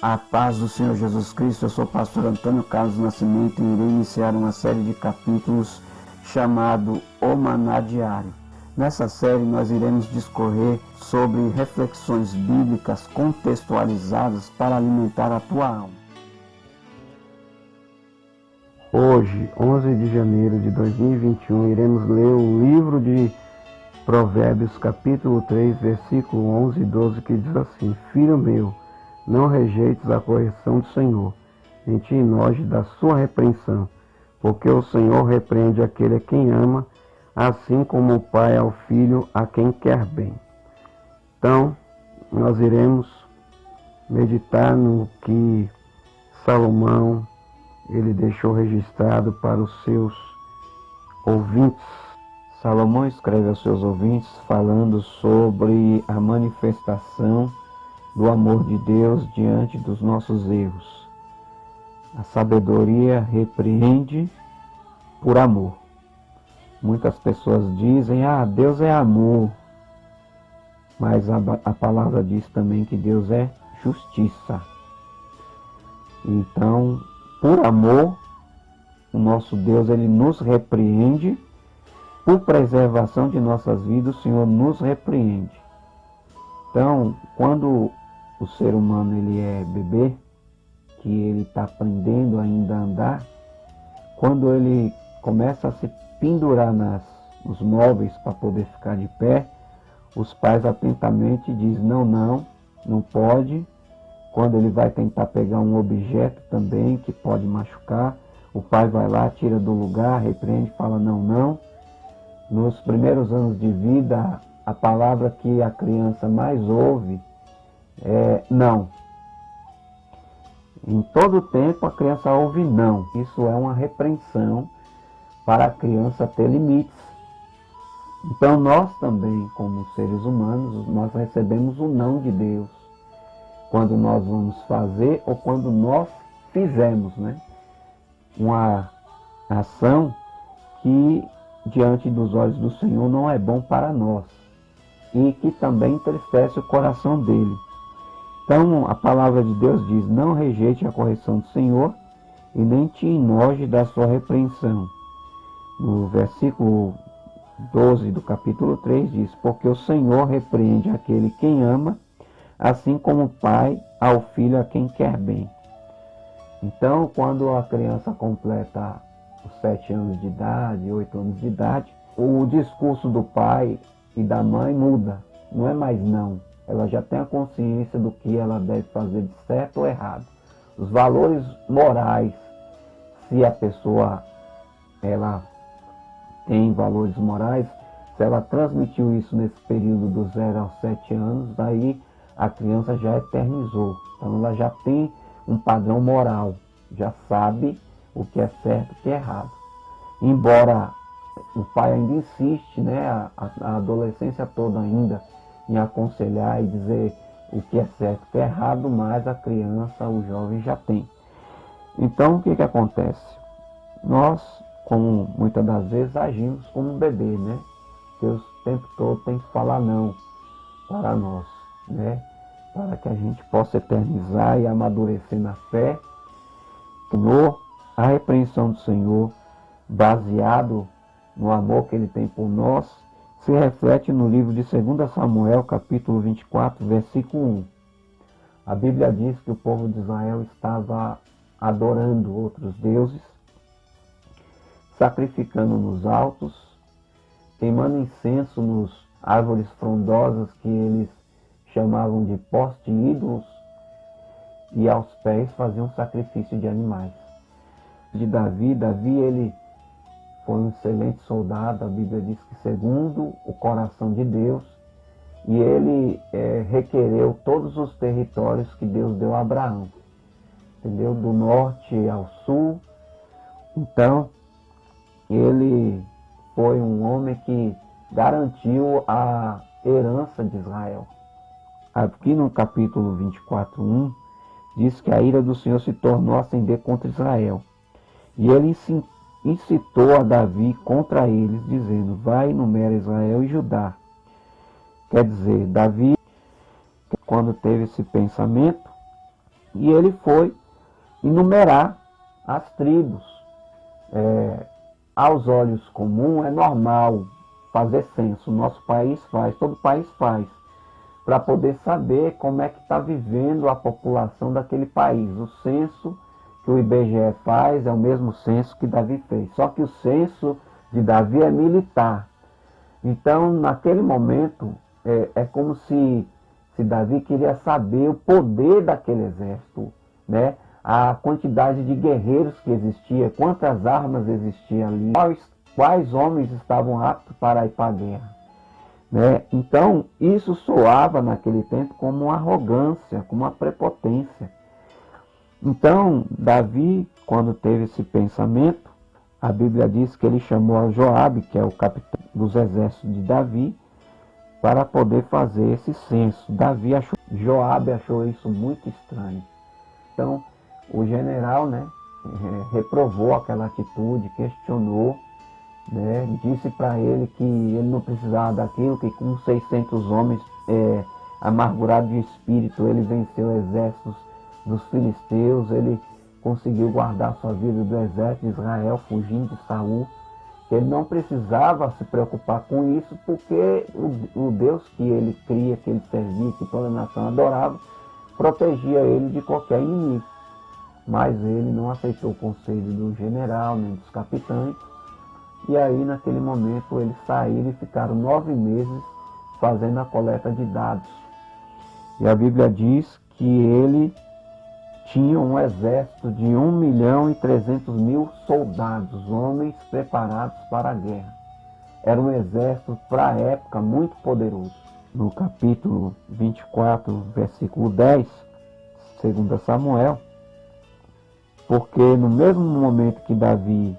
A paz do Senhor Jesus Cristo, eu sou o pastor Antônio Carlos Nascimento e irei iniciar uma série de capítulos chamado O Maná Diário. Nessa série nós iremos discorrer sobre reflexões bíblicas contextualizadas para alimentar a tua alma. Hoje, 11 de janeiro de 2021, iremos ler o livro de Provérbios capítulo 3, versículo 11 e 12, que diz assim: Filho meu, não rejeites a correção do Senhor, nem te enojes da sua repreensão, porque o Senhor repreende aquele a quem ama, assim como o pai ao filho a quem quer bem. Então, nós iremos meditar no que Salomão ele deixou registrado para os seus ouvintes. Salomão escreve aos seus ouvintes falando sobre a manifestação do amor de Deus diante dos nossos erros. A sabedoria repreende por amor. Muitas pessoas dizem, Deus é amor. Mas a palavra diz também que Deus é justiça. Então, por amor, o nosso Deus ele nos repreende. Por preservação de nossas vidas, o Senhor nos repreende. Então, quando o ser humano ele é bebê, que ele está aprendendo ainda a andar, quando ele começa a se pendurar nos móveis para poder ficar de pé, os pais atentamente dizem, não pode. Quando ele vai tentar pegar um objeto também que pode machucar, o pai vai lá, tira do lugar, repreende, fala não. Nos primeiros anos de vida, a palavra que a criança mais ouve é não. Em todo tempo a criança ouve não. Isso é uma repreensão para a criança ter limites. Então nós também, como seres humanos, nós recebemos o não de Deus. Quando nós vamos fazer ou quando nós fizemos, uma ação que diante dos olhos do Senhor não é bom para nós e que também entristece o coração dele. Então a palavra de Deus diz, não rejeite a correção do Senhor e nem te enoje da sua repreensão. No versículo 12 do capítulo 3 diz, porque o Senhor repreende aquele quem ama, assim como o pai ao filho a quem quer bem. Então, quando a criança completa os 7 anos de idade, 8 anos de idade, o discurso do pai e da mãe muda. Não é mais não. Ela já tem a consciência do que ela deve fazer de certo ou errado. Os valores morais, se a pessoa ela tem valores morais, se ela transmitiu isso nesse período do 0 aos 7 anos, aí a criança já eternizou. Então ela já tem um padrão moral, já sabe o que é certo e o que é errado. Embora o pai ainda insiste, a adolescência toda ainda, em aconselhar e dizer o que é certo e o que é errado, mas a criança, o jovem já tem. Então o que acontece? Nós, como muitas das vezes, agimos como um bebê, Deus o tempo todo tem que falar não para nós, para que a gente possa eternizar e amadurecer na fé. Senhor, a repreensão do Senhor, baseado no amor que Ele tem por nós, se reflete no livro de 2 Samuel, capítulo 24, versículo 1. A Bíblia diz que o povo de Israel estava adorando outros deuses, sacrificando nos altos, queimando incenso nos árvores frondosas que eles chamavam de poste ídolos, e aos pés faziam sacrifício de animais. De Davi ele foi um excelente soldado, a Bíblia diz que segundo o coração de Deus, e ele requereu todos os territórios que Deus deu a Abraão, entendeu? Do norte ao sul. Então, ele foi um homem que garantiu a herança de Israel. Aqui no capítulo 24:1, diz que a ira do Senhor se tornou a acender contra Israel. E ele incitou a Davi contra eles, dizendo, vai e numera Israel e Judá. Quer dizer, Davi, quando teve esse pensamento, E ele foi enumerar as tribos. Aos olhos comuns é normal fazer censo, nosso país faz, todo país faz, para poder saber como é que está vivendo a população daquele país. O censo que o IBGE faz é o mesmo censo que Davi fez, só que o censo de Davi é militar. Então, naquele momento, é como se Davi queria saber o poder daquele exército, né? A quantidade de guerreiros que existia, quantas armas existiam ali, quais homens estavam aptos para ir para a guerra, né? Então, isso soava naquele tempo como uma arrogância, como uma prepotência. Então, Davi, quando teve esse pensamento, a Bíblia diz que ele chamou a Joabe, que é o capitão dos exércitos de Davi, para poder fazer esse censo. Joabe achou isso muito estranho. Então, o general, né, reprovou aquela atitude, questionou, né, disse para ele que ele não precisava daquilo, que com 600 homens amargurados de espírito, ele venceu exércitos dos filisteus, ele conseguiu guardar sua vida do exército de Israel, fugindo de Saul. Ele não precisava se preocupar com isso, porque o Deus que ele cria, que ele servia, que toda a nação adorava, protegia ele de qualquer inimigo. Mas ele não aceitou o conselho do general, nem dos capitães. E aí, naquele momento, eles saíram e ficaram 9 meses fazendo a coleta de dados. E a Bíblia diz que ele tinha um exército de 1.300.000 soldados, homens preparados para a guerra. Era um exército, para a época, muito poderoso. No capítulo 24, versículo 10, 2 Samuel, porque no mesmo momento que Davi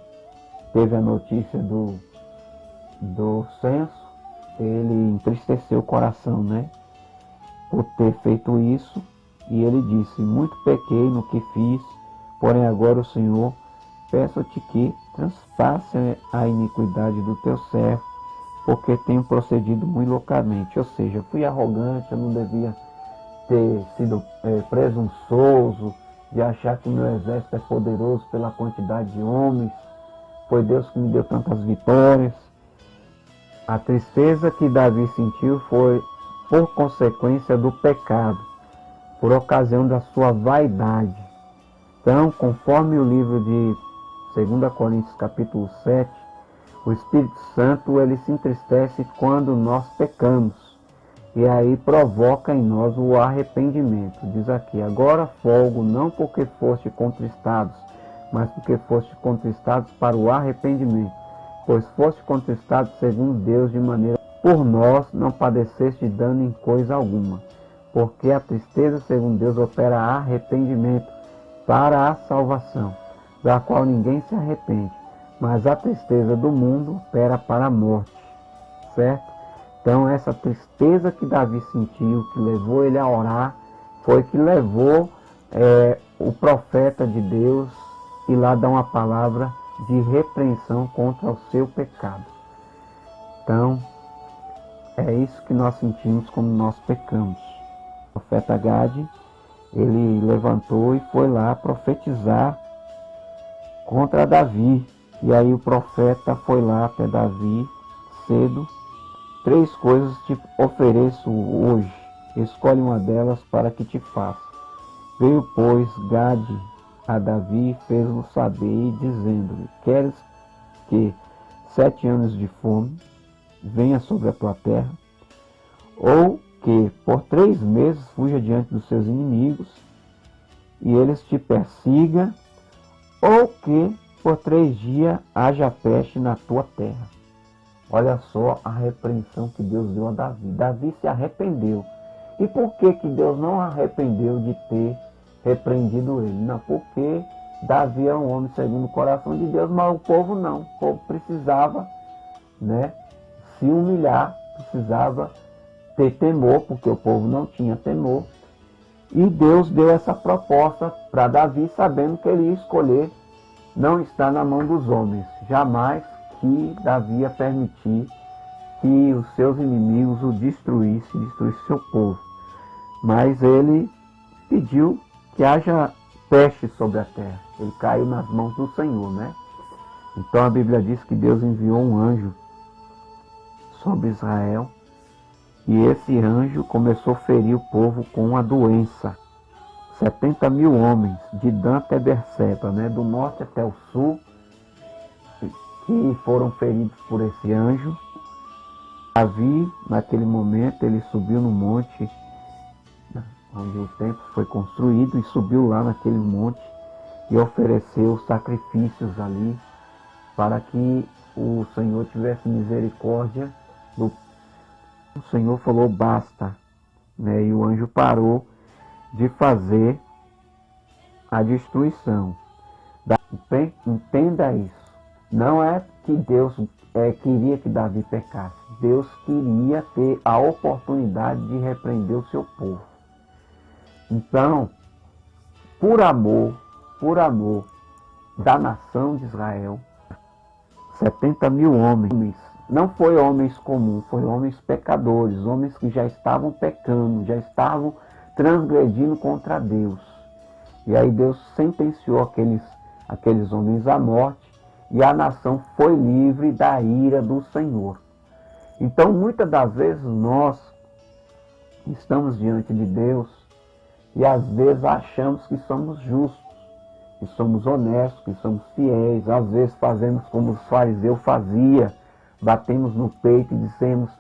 teve a notícia do censo, ele entristeceu o coração, né, por ter feito isso. E ele disse: muito pequei no que fiz, porém agora o Senhor, peço-te que transpasse a iniquidade do teu servo, porque tenho procedido muito loucamente. Ou seja, fui arrogante, eu não devia ter sido presunçoso, de achar que o meu exército é poderoso pela quantidade de homens. Foi Deus que me deu tantas vitórias. A tristeza que Davi sentiu foi por consequência do pecado, por ocasião da sua vaidade. Então, conforme o livro de 2 Coríntios capítulo 7, o Espírito Santo ele se entristece quando nós pecamos. E aí provoca em nós o arrependimento. Diz aqui: agora folgo não porque foste contristados, mas porque foste contristados para o arrependimento. Pois foste contristados segundo Deus, de maneira por nós não padeceste dano em coisa alguma. Porque a tristeza, segundo Deus, opera arrependimento para a salvação, da qual ninguém se arrepende, mas a tristeza do mundo opera para a morte. Certo? Então, essa tristeza que Davi sentiu, que levou ele a orar, foi que levou o profeta de Deus ir lá dar uma palavra de repreensão contra o seu pecado. Então, é isso que nós sentimos quando nós pecamos. O profeta Gade, ele levantou e foi lá profetizar contra Davi. E aí o profeta foi lá até Davi cedo. 3 coisas te ofereço hoje, escolhe uma delas para que te faça. Veio, pois, Gade a Davi, fez-lo saber, dizendo-lhe: queres que 7 anos de fome venha sobre a tua terra? Ou que por 3 meses fuja diante dos seus inimigos e eles te persigam? Ou que por 3 dias haja peste na tua terra? Olha só a repreensão que Deus deu a Davi. Davi se arrependeu. E por que Deus não arrependeu de ter repreendido ele? Não, porque Davi é um homem segundo o coração de Deus, mas o povo não. O povo precisava, né, se humilhar, precisava ter temor, porque o povo não tinha temor. E Deus deu essa proposta para Davi, sabendo que ele ia escolher não estar na mão dos homens. Jamais que Davi ia permitir que os seus inimigos o destruíssem seu povo. Mas ele pediu que haja peste sobre a terra. Ele caiu nas mãos do Senhor, né? Então a Bíblia diz que Deus enviou um anjo sobre Israel, e esse anjo começou a ferir o povo com uma doença. 70 mil homens, de Dan até Berseba, né? Do norte até o sul, que foram feridos por esse anjo. Davi, naquele momento, ele subiu no monte onde o templo foi construído, e subiu lá naquele monte e ofereceu sacrifícios ali para que o Senhor tivesse misericórdia do... O Senhor falou basta, né? E o anjo parou de fazer a destruição. Entenda isso. Não é que Deus queria que Davi pecasse. Deus queria ter a oportunidade de repreender o seu povo. Então, por amor da nação de Israel, 70 mil homens, não foi homens comuns, foi homens pecadores, homens que já estavam pecando, já estavam transgredindo contra Deus. E aí Deus sentenciou aqueles homens à morte, e a nação foi livre da ira do Senhor. Então, muitas das vezes nós estamos diante de Deus e às vezes achamos que somos justos, que somos honestos, que somos fiéis. Às vezes fazemos como os fariseus faziam, batemos no peito e dizemos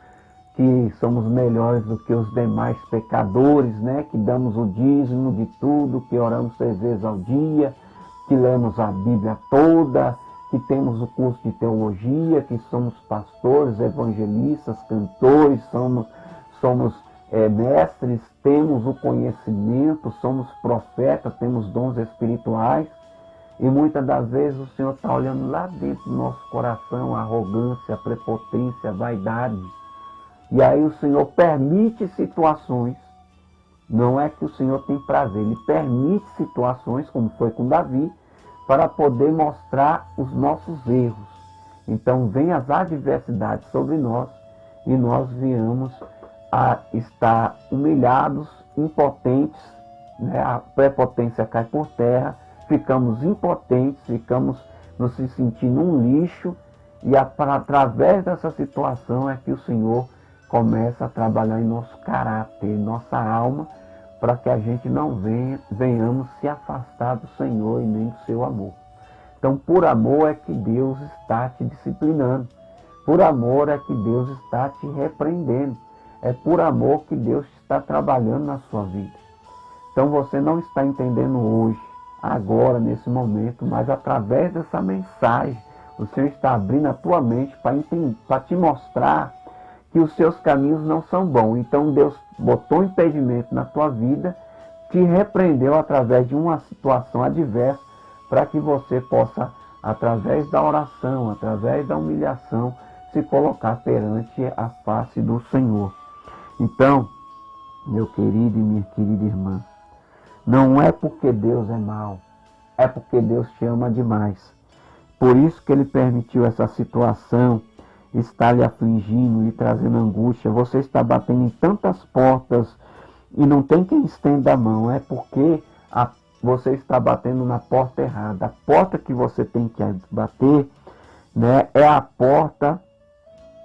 que somos melhores do que os demais pecadores, né? Que damos o dízimo de tudo, que oramos 3 vezes ao dia, que lemos a Bíblia toda, que temos o curso de teologia, que somos pastores, evangelistas, cantores, somos mestres, temos o conhecimento, somos profetas, temos dons espirituais. E muitas das vezes o Senhor está olhando lá dentro do nosso coração a arrogância, a prepotência, a vaidade. E aí o Senhor permite situações, não é que o Senhor tem prazer, Ele permite situações, como foi com Davi, para poder mostrar os nossos erros. Então vem as adversidades sobre nós e nós venhamos a estar humilhados, impotentes, né? A prepotência cai por terra, ficamos impotentes, ficamos nos sentindo um lixo, e através dessa situação é que o Senhor começa a trabalhar em nosso caráter, em nossa alma, para que a gente não venhamos se afastar do Senhor e nem do seu amor. Então, por amor é que Deus está te disciplinando, por amor é que Deus está te repreendendo, é por amor que Deus está trabalhando na sua vida. Então você não está entendendo hoje, agora, nesse momento, mas através dessa mensagem, o Senhor está abrindo a tua mente para te mostrar que os seus caminhos não são bons. Então Deus botou um impedimento na tua vida, te repreendeu através de uma situação adversa, para que você possa, através da oração, através da humilhação, se colocar perante a face do Senhor. Então, meu querido e minha querida irmã, não é porque Deus é mau, é porque Deus te ama demais. Por isso que Ele permitiu essa situação, está lhe afligindo, lhe trazendo angústia. Você está batendo em tantas portas e não tem quem estenda a mão. É porque você está batendo na porta errada. A porta que você tem que bater, né, é a porta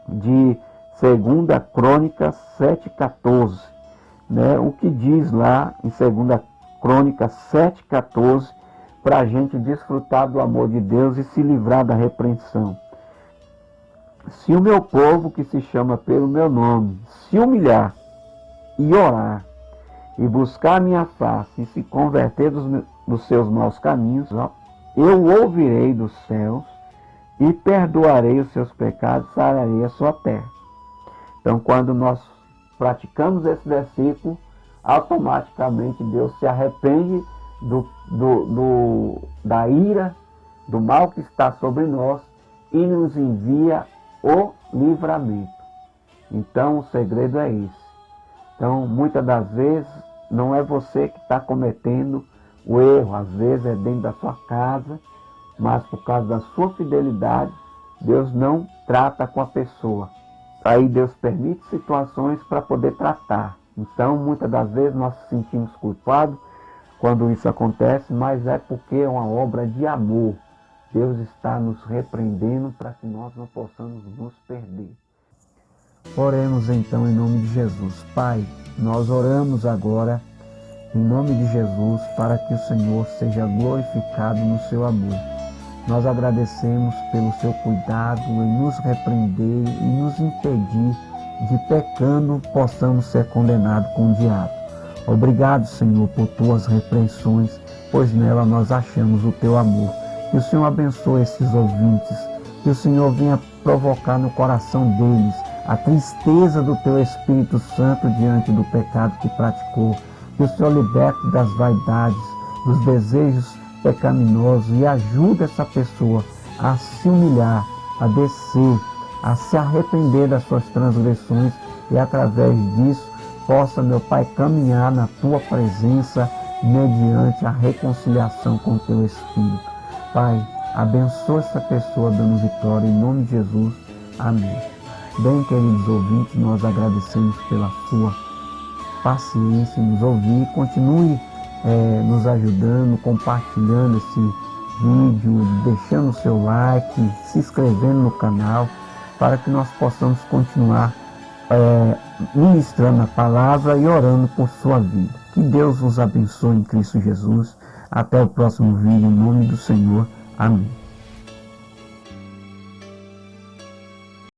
de 2 Crônicas 7,14. Né, o que diz lá em 2 Crônicas 7,14, para a gente desfrutar do amor de Deus e se livrar da repreensão. Se o meu povo, que se chama pelo meu nome, se humilhar e orar, e buscar a minha face, e se converter dos seus maus caminhos, eu ouvirei dos céus, e perdoarei os seus pecados, sararei a sua terra. Então, quando nós praticamos esse versículo, automaticamente Deus se arrepende da ira, do mal que está sobre nós, e nos envia o livramento. Então o segredo é esse. Então muitas das vezes não é você que está cometendo o erro, às vezes é dentro da sua casa, mas por causa da sua fidelidade, Deus não trata com a pessoa. Aí Deus permite situações para poder tratar. Então muitas das vezes nós nos sentimos culpados quando isso acontece, mas é porque é uma obra de amor. Deus está nos repreendendo para que nós não possamos nos perder. Oremos então em nome de Jesus. Pai, nós oramos agora em nome de Jesus para que o Senhor seja glorificado no seu amor. Nós agradecemos pelo seu cuidado em nos repreender e nos impedir de, pecando, possamos ser condenados com o diabo. Obrigado, Senhor, por tuas repreensões, pois nela nós achamos o teu amor. Que o Senhor abençoe esses ouvintes, que o Senhor venha provocar no coração deles a tristeza do teu Espírito Santo diante do pecado que praticou. Que o Senhor liberte das vaidades, dos desejos pecaminosos e ajude essa pessoa a se humilhar, a descer, a se arrepender das suas transgressões e através disso possa, meu Pai, caminhar na tua presença mediante a reconciliação com o teu Espírito. Pai, abençoa essa pessoa dando vitória em nome de Jesus. Amém. Bem, queridos ouvintes, nós agradecemos pela sua paciência em nos ouvir. Continue nos ajudando, compartilhando esse vídeo, deixando o seu like, se inscrevendo no canal, para que nós possamos continuar ministrando a palavra e orando por sua vida. Que Deus vos abençoe em Cristo Jesus. Até o próximo vídeo, em nome do Senhor. Amém.